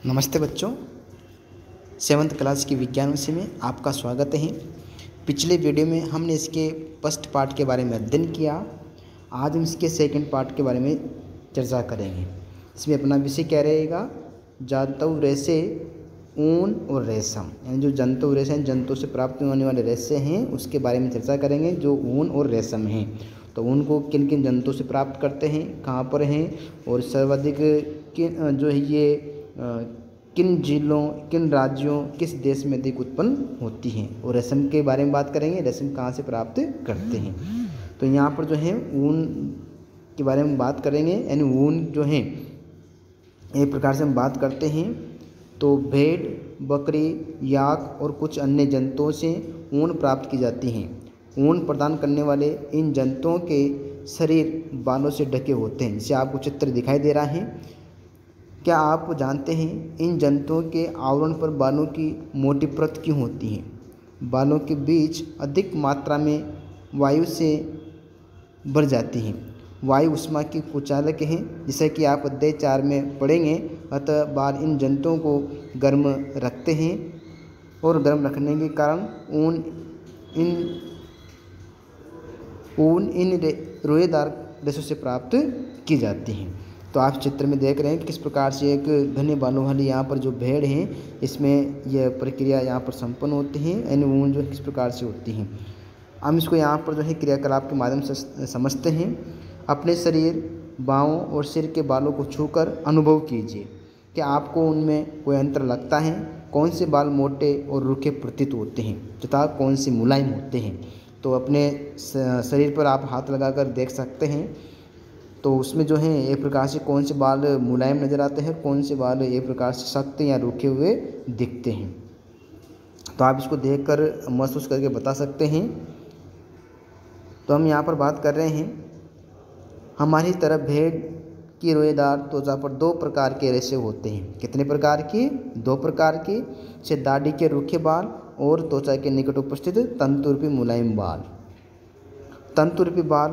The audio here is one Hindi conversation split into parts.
नमस्ते बच्चों, 7th क्लास की विज्ञान विषय में आपका स्वागत है। पिछले वीडियो में हमने इसके फर्स्ट पार्ट के बारे में अध्ययन किया। आज हम इसके सेकंड पार्ट के बारे में चर्चा करेंगे। इसमें अपना विषय क्या रहेगा? जंतु रेशे, ऊन और रेशम, यानी जो जंतु रेशे हैं, जंतु से प्राप्त होने वाले रेशे हैं, उसके बारे में चर्चा करेंगे, जो ऊन और रेशम हैं। तो ऊन को किन किन जंतु से प्राप्त करते हैं, कहाँ पर हैं, और सर्वाधिक किन जो है ये किन जिलों, किन राज्यों, किस देश में अधिक उत्पन्न होती हैं, और रेशम के बारे में बात करेंगे, रेशम कहाँ से प्राप्त करते हैं। तो यहाँ पर जो है ऊन के बारे में बात करेंगे, यानी ऊन जो है एक प्रकार से हम बात करते हैं तो भेड़, बकरी, याक और कुछ अन्य जंतुओं से ऊन प्राप्त की जाती हैं। ऊन प्रदान करने वाले इन जंतुओं के शरीर बालों से ढके होते हैं। जैसे आपको चित्र दिखाई दे रहा है। क्या आप जानते हैं इन जंतुओं के आवरण पर बालों की मोटी परत क्यों होती है? बालों के बीच अधिक मात्रा में वायु से भर जाती हैं। वायु ऊष्मा की कुचालक है, जैसे कि आप अध्याय 4 में पढ़ेंगे। अतः बाल इन जंतुओं को गर्म रखते हैं और गर्म रखने के कारण ऊन इन रोएदार रेशों से प्राप्त की जाती है। तो आप चित्र में देख रहे हैं कि किस प्रकार से एक घने बालों वाली यहाँ पर जो भेड़ है, इसमें यह प्रक्रिया यहाँ पर संपन्न होती है, यानी ऊन जो किस प्रकार से होती है। हम इसको यहाँ पर जो है क्रियाकलाप के माध्यम से समझते हैं। अपने शरीर, बाहों और सिर के बालों को छूकर अनुभव कीजिए। क्या आपको उनमें कोई अंतर लगता है? कौन से बाल मोटे और रूखे प्रतीत होते हैं तथा कौन से मुलायम होते हैं? तो अपने शरीर पर आप हाथ लगाकर देख सकते हैं। तो उसमें जो है एक प्रकार से कौन से बाल मुलायम नज़र आते हैं, कौन से बाल एक प्रकार से सख्त या रूखे हुए दिखते हैं। तो आप इसको देखकर महसूस करके बता सकते हैं। तो हम यहाँ पर बात कर रहे हैं, हमारी तरफ भेड़ की रोएदार त्वचा पर 2 प्रकार के रेशे होते हैं। कितने प्रकार के? 2 प्रकार के। जैसे दाढ़ी के रूखे बाल और त्वचा के निकट उपस्थित तंतुरूपी मुलायम बाल। तंतुरूपी बाल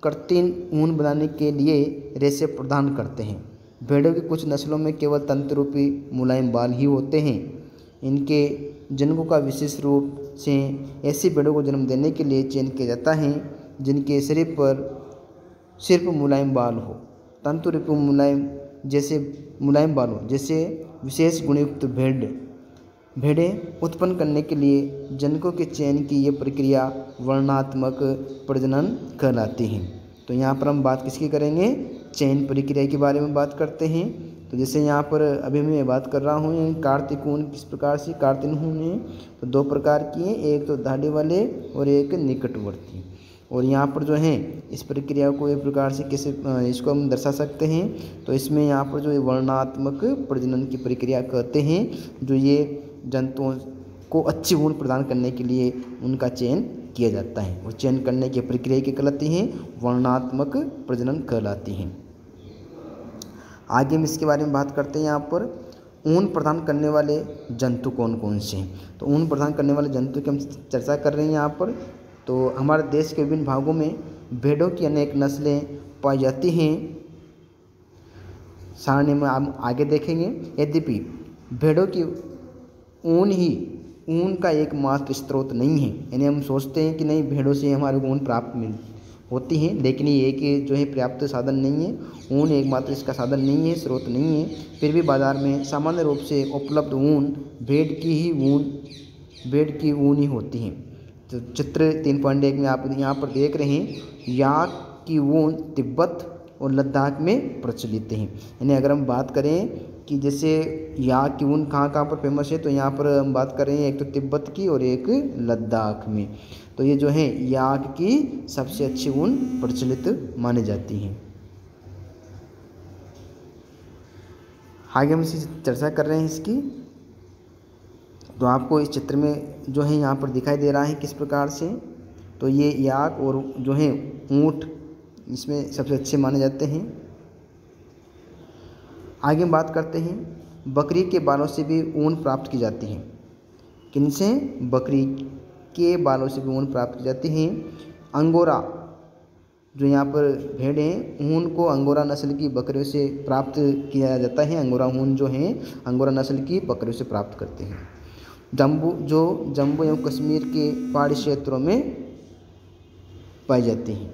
कृत्रिम ऊन बनाने के लिए रेशे प्रदान करते हैं। भेड़ों की कुछ नस्लों में केवल तंतुरूपी मुलायम बाल ही होते हैं। इनके जनकों का विशेष रूप से ऐसी भेड़ों को जन्म देने के लिए चयन किया जाता है जिनके शरीर पर सिर्फ मुलायम बाल हो। तंतुरूपी मुलायम बाल हो, जैसे विशेष गुणयुक्त भेड़ें उत्पन्न करने के लिए जनकों के चयन की यह प्रक्रिया वर्णनात्मक प्रजनन कहलाती है। तो यहाँ पर हम बात किसकी करेंगे? चयन प्रक्रिया के बारे में बात करते हैं। तो जैसे यहाँ पर अभी मैं बात कर रहा हूँ, कार्तिक ऊन किस प्रकार से कार्तिक ऊन है, तो 2 प्रकार की हैं, एक तो दाढ़ी वाले और एक निकटवर्ती। और यहाँ पर जो है इस प्रक्रिया को एक प्रकार से कैसे इसको हम दर्शा सकते हैं, तो इसमें यहाँ पर जो वर्णनात्मक प्रजनन की प्रक्रिया कहते हैं, जो ये जंतुओं को अच्छी ऊन प्रदान करने के लिए उनका चयन किया जाता है। और चयन करने की प्रक्रिया की कहलाती है वर्णनात्मक प्रजनन कहलाती है। आगे हम इसके बारे में बात करते हैं। यहाँ पर ऊन प्रदान करने वाले जंतु कौन कौन से हैं? तो ऊन प्रदान करने वाले जंतु की हम चर्चा कर रहे हैं यहाँ पर। तो हमारे देश के विभिन्न भागों में भेड़ों की अनेक नस्लें पाई जाती हैं। सारणी में हम आगे देखेंगे। यद्यपि भेड़ों की ऊन का एकमात्र स्रोत नहीं है, यानी हम सोचते हैं कि नहीं भेड़ों से हमारे को ऊन प्राप्त होती है, लेकिन ये एक जो है पर्याप्त साधन नहीं है। ऊन एकमात्र इसका साधन नहीं है, स्रोत नहीं है। फिर भी बाजार में सामान्य रूप से उपलब्ध ऊन भेड़ की ऊन ही होती है। तो चित्र 3.1 में आप यहाँ पर देख रहे हैं, याक की ऊन तिब्बत और लद्दाख में प्रचलित है। यानी अगर हम बात करें कि जैसे याक की ऊन कहाँ पर फेमस है, तो यहाँ पर हम बात कर रहे हैं एक तो तिब्बत की और एक लद्दाख में। तो ये जो है याक की सबसे अच्छी ऊन प्रचलित मानी जाती है। आगे हम इसी चर्चा कर रहे हैं इसकी। तो आपको इस चित्र में जो है यहाँ पर दिखाई दे रहा है किस प्रकार से। तो ये याक और जो है ऊँट इसमें सबसे अच्छे माने जाते हैं। आगे हम बात करते हैं, बकरी के बालों से भी ऊन प्राप्त की जाती है। किनसे? बकरी के बालों से भी ऊन प्राप्त की जाती है। अंगोरा जो यहाँ पर भेड़ हैं ऊन को अंगोरा नस्ल की बकरियों से प्राप्त किया जाता है। अंगोरा ऊन जो है अंगोरा नस्ल की बकरियों से प्राप्त करते हैं। जम्मू एवं कश्मीर के पहाड़ी क्षेत्रों में पाई जाती हैं।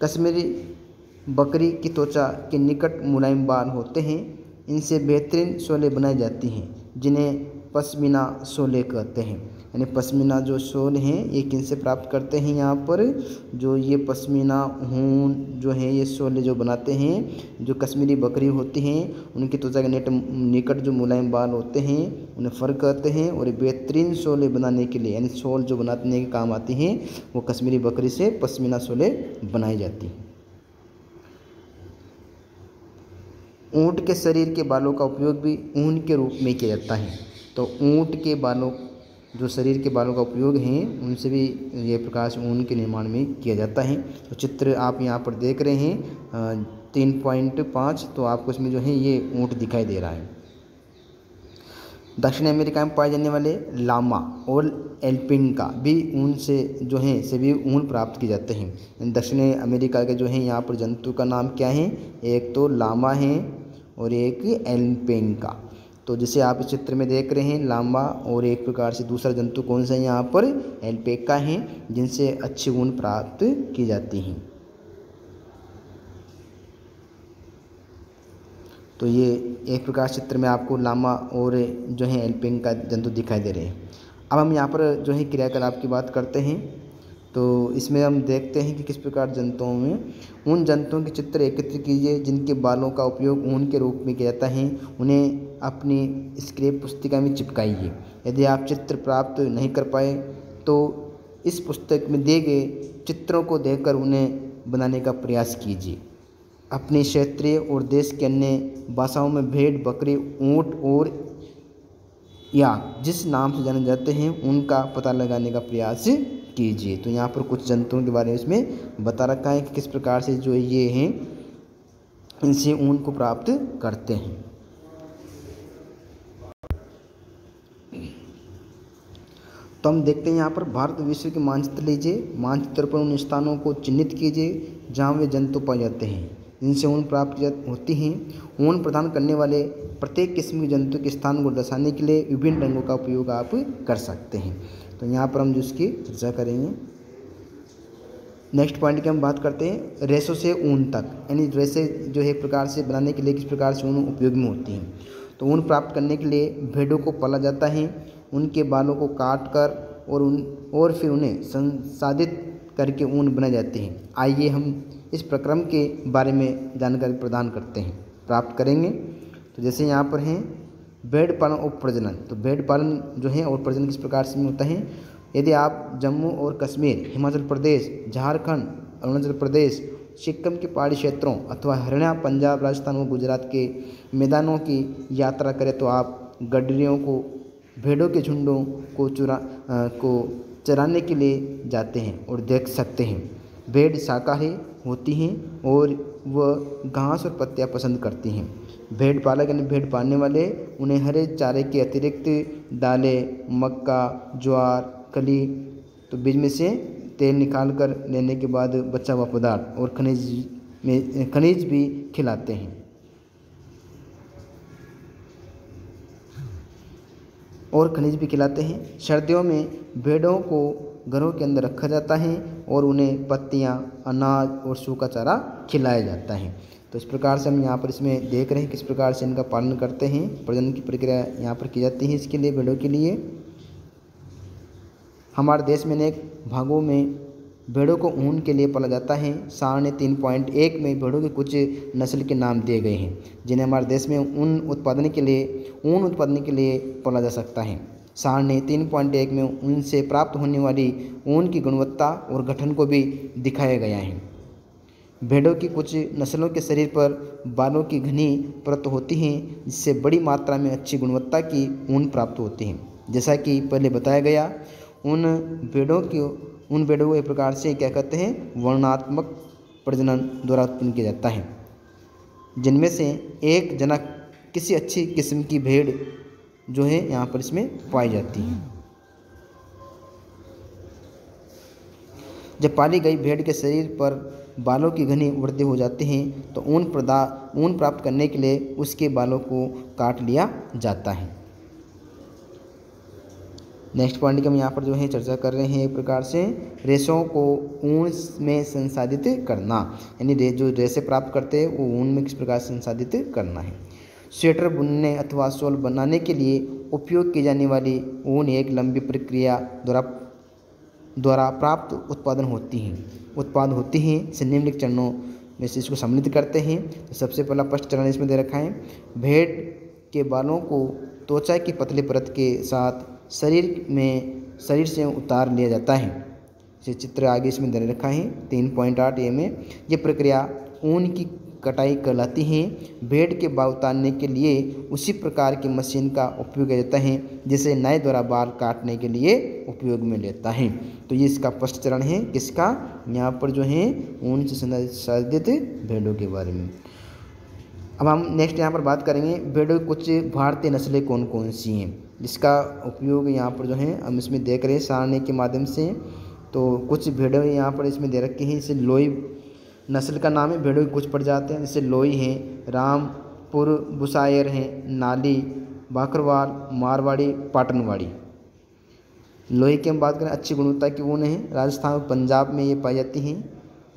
कश्मीरी बकरी की त्वचा के निकट मुलायम बाल होते हैं। इनसे बेहतरीन शोलें बनाई जाती हैं जिन्हें पश्मीना शोले कहते हैं। यानी पश्मीना जो शोल हैं ये किनसे प्राप्त करते हैं, यहाँ पर जो ये पश्मीना ऊन जो है ये शोले जो बनाते हैं, जो कश्मीरी बकरी होती हैं उनकी त्वचा के निकट जो मुलायम बाल होते हैं उन्हें फर कहते हैं। और ये बेहतरीन शोले बनाने के लिए यानी शोल जो बनाने के काम आती हैं वो कश्मीरी बकरी से पश्मीना शोले बनाई जाती हैं। ऊँट के शरीर के बालों का उपयोग भी ऊन के रूप में किया जाता है। तो ऊँट के बालों जो शरीर के बालों का उपयोग हैं उनसे भी ये प्रकार से ऊन के निर्माण में किया जाता है। तो चित्र आप यहाँ पर देख रहे हैं 3.5, तो आपको इसमें जो है ये ऊँट दिखाई दे रहा है। दक्षिण अमेरिका में पाए जाने वाले लामा और एल्पिनका भी ऊन से जो है सभी ऊन प्राप्त किए जाते हैं। दक्षिण अमेरिका के जो है यहाँ पर जंतु का नाम क्या है, एक तो लामा है और एक एल्पिनका। तो जैसे आप इस चित्र में देख रहे हैं लामा और एक प्रकार से दूसरा जंतु कौन सा है यहाँ पर एल्पेका हैं, जिनसे अच्छी ऊन प्राप्त की जाती हैं। तो ये एक प्रकार चित्र में आपको लामा और जो है एल्पेका जंतु दिखाई दे रहे हैं। अब हम यहाँ पर जो है क्रियाकलाप की बात करते हैं। तो इसमें हम देखते हैं कि किस प्रकार जंतुओं में उन जंतुओं के चित्र एकत्र कीजिए जिनके बालों का उपयोग ऊन के रूप में किया जाता है। उन्हें अपनी स्क्रैप पुस्तिका में चिपकाइए। यदि आप चित्र प्राप्त नहीं कर पाए तो इस पुस्तक में दिए गए चित्रों को देखकर उन्हें बनाने का प्रयास कीजिए। अपने क्षेत्रीय और देश के अन्य भाषाओं में भेड़, बकरी, ऊँट और या जिस नाम से जाने जाते हैं उनका पता लगाने का प्रयास कीजिए। तो यहाँ पर कुछ जंतुओं के बारे में इसमें बता रखा है कि किस प्रकार से जो ये हैं इनसे ऊन को प्राप्त करते हैं। तो हम देखते हैं यहाँ पर भारत विश्व के मानचित्र लीजिए। मानचित्र पर उन स्थानों को चिन्हित कीजिए जहाँ वे जंतु पाए जाते हैं जिनसे ऊन प्राप्त होती हैं। ऊन प्रदान करने वाले प्रत्येक किस्म के जंतु के स्थान को दर्शाने के लिए विभिन्न रंगों का उपयोग आप कर सकते हैं। तो यहाँ पर हम जिसकी चर्चा करेंगे। नेक्स्ट पॉइंट की हम बात करते हैं रेशों से ऊन तक, यानी रेशे जो है एक प्रकार से बनाने के लिए किस प्रकार से ऊन उपयोग में होती हैं। तो ऊन प्राप्त करने के लिए भेड़ों को पाला जाता है। उनके बालों को काट कर और फिर उन्हें संसाधित करके ऊन बनाए जाते हैं। आइए हम इस प्रक्रम के बारे में जानकारी प्रदान प्राप्त करेंगे। तो जैसे यहाँ पर हैं भेड़ पालन और प्रजनन। तो भेड़ पालन जो है और प्रजनन किस प्रकार से होता है। यदि आप जम्मू और कश्मीर, हिमाचल प्रदेश, झारखंड, अरुणाचल प्रदेश, सिक्किम के पहाड़ी क्षेत्रों अथवा हरियाणा, पंजाब, राजस्थान व गुजरात के मैदानों की यात्रा करें तो आप गडरियों को भेड़ों के झुंडों को चराने के लिए जाते हैं और देख सकते हैं। भेड़ शाकाहारी होती हैं और वह घास और पत्तियाँ पसंद करती हैं। भेड़ पालक यानी भेड़ पालने वाले उन्हें हरे चारे के अतिरिक्त दालें, मक्का, ज्वार, कली तो बीज में से तेल निकाल कर लेने के बाद बचा हुआ पदार्थ और खनिज भी खिलाते हैं। सर्दियों में भेड़ों को घरों के अंदर रखा जाता है और उन्हें पत्तियां, अनाज और सूखा चारा खिलाया जाता है। तो इस प्रकार से हम यहाँ पर इसमें देख रहे हैं किस प्रकार से इनका पालन करते हैं। प्रजनन की प्रक्रिया यहाँ पर की जाती है इसके लिए भेड़ों के लिए। हमारे देश में अनेक भागों में भेड़ों को ऊन के लिए पाला जाता है। सारणी 3.1 में भेड़ों के कुछ नस्ल के नाम दिए गए हैं जिन्हें हमारे देश में ऊन उत्पादन के लिए पाला जा सकता है। सारणी 3.1 में उनसे प्राप्त होने वाली ऊन की गुणवत्ता और गठन को भी दिखाया गया है। भेड़ों की कुछ नस्लों के शरीर पर बालों की घनी परत होती हैं जिससे बड़ी मात्रा में अच्छी गुणवत्ता की ऊन प्राप्त होती है। जैसा कि पहले बताया गया, उन भेड़ों को एक प्रकार से क्या कहते हैं, वर्णनात्मक प्रजनन द्वारा उत्पन्न किया जाता है, जिनमें से एक जनक किसी अच्छी किस्म की भेड़ जो है यहाँ पर इसमें पाई जाती हैं। जब पाली गई भेड़ के शरीर पर बालों की घनी वृद्धि हो जाती हैं तो ऊन प्राप्त करने के लिए उसके बालों को काट लिया जाता है। नेक्स्ट पॉइंट की हम यहाँ पर जो है चर्चा कर रहे हैं एक प्रकार से रेशों को ऊन में संसाधित करना, यानी जो रेशे प्राप्त करते हैं वो ऊन में किस प्रकार संसाधित करना है। स्वेटर बुनने अथवा शॉल बनाने के लिए उपयोग की जाने वाली ऊन एक लंबी प्रक्रिया द्वारा प्राप्त उत्पाद होती हैं। से निम्नलिखित चरणों में से इसको सम्मिलित करते हैं। तो सबसे पहला फर्स्ट चरण इसमें दे रखा है, भेड़ के बालों को त्वचा की पतली परत के साथ शरीर से उतार लिया जाता है। ये चित्र आगे इसमें दे रखा है 3.8 ए में। ये प्रक्रिया ऊन की कटाई कहलाती है। भेड़ के बाल उतारने के लिए उसी प्रकार की मशीन का उपयोग किया जाता है जिसे नाई द्वारा बाल काटने के लिए उपयोग में लेता है। तो ये इसका फर्स्ट चरण है किसका, यहाँ पर जो है ऊन से संसाधित भेड़ों के बारे में। अब हम नेक्स्ट यहाँ पर बात करेंगे भेड़ों की कुछ भारतीय नस्लें कौन कौन सी हैं, जिसका उपयोग यहाँ पर जो है हम इसमें देख रहे हैं सारणी के माध्यम से। तो कुछ भेड़ें यहाँ पर इसमें दे रखी हैं, जैसे लोई नस्ल का नाम है भेड़ों की कुछ प्रजाति हैं, जैसे लोई हैं, रामपुर बुसायर हैं, नाली, बाकरवाल, मारवाड़ी, पाटनवाड़ी। लोई की हम बात करें अच्छी गुणवत्ता की ऊन है, राजस्थान और पंजाब में ये पाई जाती हैं।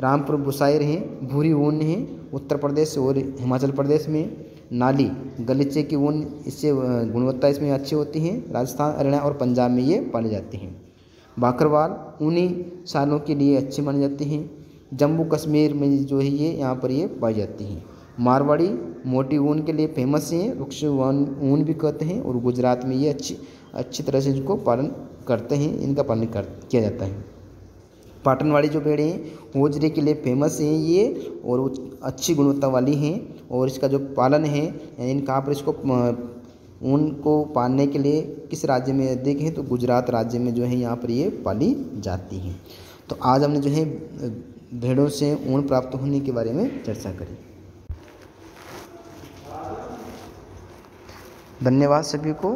रामपुर बुसायर हैं, भूरी ऊन है, उत्तर प्रदेश और हिमाचल प्रदेश में। नाली गलीचे की ऊन, इससे गुणवत्ता इसमें अच्छी होती है, राजस्थान, हरियाणा और पंजाब में ये पाई जाती हैं। बाकरवाल ऊनी सालों के लिए अच्छी मानी जाती हैं। जम्मू कश्मीर में जो है ये यहाँ पर ये पाई जाती हैं। मारवाड़ी मोटी ऊन के लिए फेमस हैं, वृक्ष ऊन भी कहते हैं, और गुजरात में ये अच्छी तरह से इनको पालन करते हैं, इनका पालन किया जाता है। पाटनवाड़ी जो भेड़ें हैं होजरी के लिए फेमस हैं ये, और अच्छी गुणवत्ता वाली हैं, और इसका जो पालन है यानी कहाँ पर इसको ऊन को पालने के लिए किस राज्य में अधिक है, तो गुजरात राज्य में जो है यहाँ पर ये पाली जाती हैं। तो आज हमने जो है भेड़ों से ऊन प्राप्त होने के बारे में चर्चा करी। धन्यवाद सभी को।